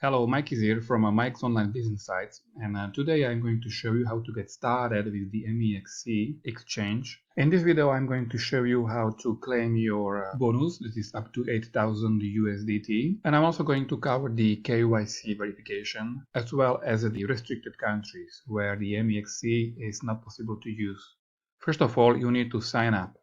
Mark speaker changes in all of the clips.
Speaker 1: Hello, Mike is here from Mike's Online Business Sites, and today I'm going to show you how to get started with the MEXC exchange. In this video, I'm going to show you how to claim your bonus, that is up to 8,000 USDT, and I'm also going to cover the KYC verification, as well as the restricted countries, where the MEXC is not possible to use. First of all, you need to sign up.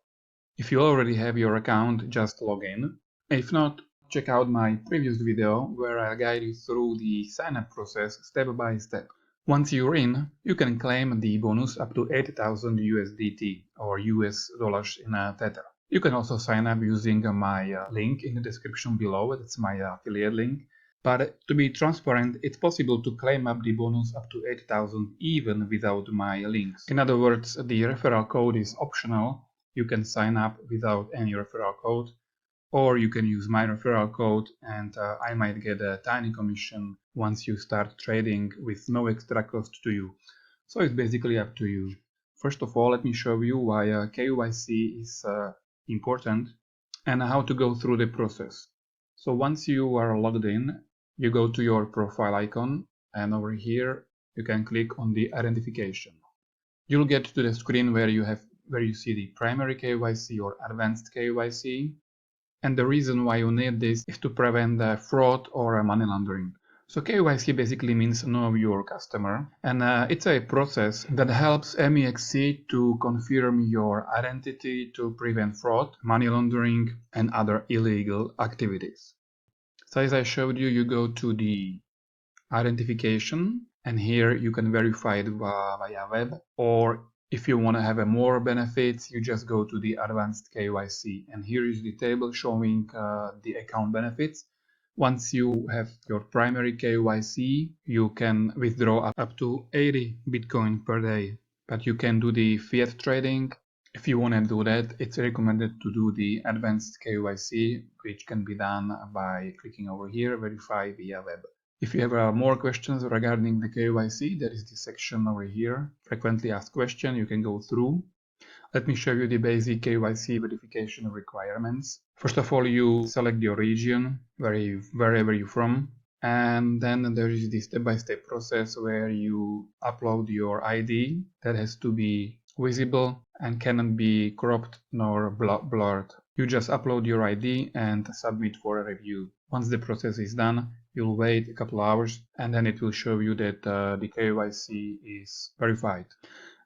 Speaker 1: If you already have your account, just log in. If not, check out my previous video where I guide you through the sign-up process step by step. Once you're in, you can claim the bonus up to 8,000 USDT or US dollars in Tether. You can also sign up using my link in the description below. That's my affiliate link. But to be transparent, it's possible to claim up the bonus up to 8,000 even without my links. In other words, the referral code is optional. You can sign up without any referral code, or you can use my referral code and I might get a tiny commission once you start trading with no extra cost to you. So it's basically up to you. First of all, let me show you why KYC is important and how to go through the process. So once you are logged in, you go to your profile icon, and over here you can click on the identification. You'll get to the screen where you see the primary KYC or advanced KYC. And the reason why you need this is to prevent fraud or money laundering. So KYC basically means know your customer, and it's a process that helps MEXC to confirm your identity to prevent fraud, money laundering, and other illegal activities. So as I showed you, you go to the identification, and here you can verify it via web, or if you want to have more benefits, you just go to the advanced KYC, and here is the table showing the account benefits. Once you have your primary KYC, you can withdraw up to 80 Bitcoin per day, but you can do the fiat trading. If you want to do that, it's recommended to do the advanced KYC, which can be done by clicking over here, verify via web. If you have more questions regarding the KYC, there is this section over here, frequently asked question, you can go through. Let me show you the basic KYC verification requirements. First of all, you select your region, wherever you're from, and then there is the step-by-step process where you upload your ID that has to be visible and cannot be cropped nor blurred. You just upload your ID and submit for a review. Once the process is done, you'll wait a couple hours and then it will show you that the KYC is verified.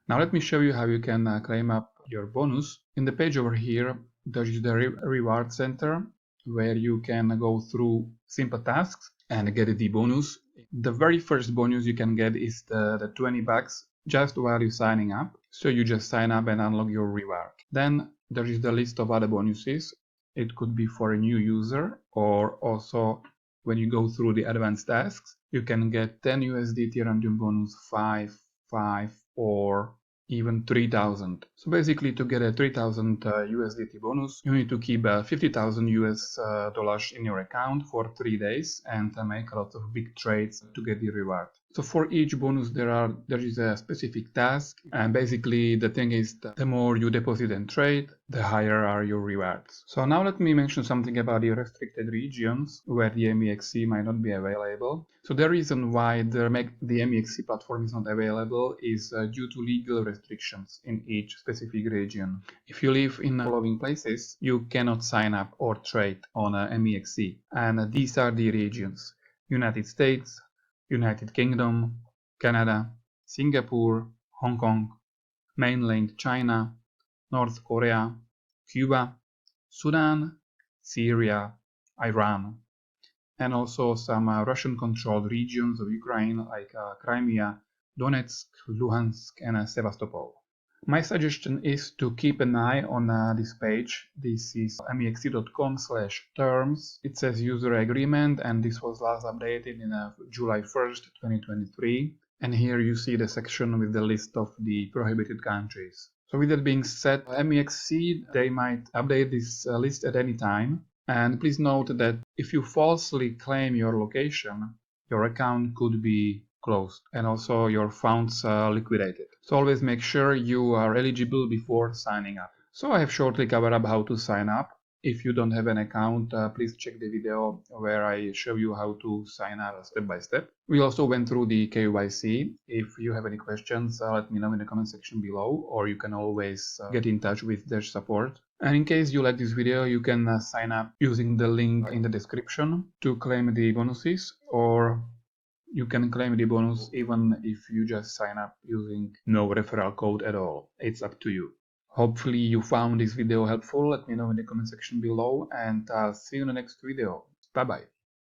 Speaker 1: Now let me show you how you can claim up your bonus. In the page over here, there is the reward center where you can go through simple tasks and get the bonus. The very first bonus you can get is the 20 bucks just while you're signing up. So you just sign up and unlock your reward. Then there is the list of other bonuses. It could be for a new user, or also when you go through the advanced tasks, you can get 10 USDT random bonus, 5, or even 3,000. So basically, to get a 3,000 USDT bonus, you need to keep 50,000 US dollars in your account for 3 days and make a lot of big trades to get the reward. So for each bonus there is a specific task, and basically the thing is that the more you deposit and trade, the higher are your rewards. So now let me mention something about the restricted regions where the MEXC might not be available. So the reason why the MEXC platform is not available is due to legal restrictions in each specific region. If you live in the following places, you cannot sign up or trade on MEXC, and these are the regions: United States, United Kingdom, Canada, Singapore, Hong Kong, Mainland China, North Korea, Cuba, Sudan, Syria, Iran, and also some Russian-controlled regions of Ukraine like Crimea, Donetsk, Luhansk, and Sevastopol. My suggestion is to keep an eye on this page. This is MEXC.com/terms. It says user agreement, and this was last updated in July 1st, 2023. And here you see the section with the list of the prohibited countries. So with that being said, MEXC, they might update this list at any time. And please note that if you falsely claim your location, your account could be closed and also your funds liquidated. So always make sure you are eligible before signing up. So I have shortly covered up how to sign up. If you don't have an account, please check the video where I show you how to sign up step by step. We also went through the KYC. If you have any questions, let me know in the comment section below, or you can always get in touch with their support. And in case you like this video, you can sign up using the link in the description to claim the bonuses, or you can claim the bonus even if you just sign up using no referral code at all. It's up to you. Hopefully you found this video helpful. Let me know in the comment section below, and I'll see you in the next video. Bye bye.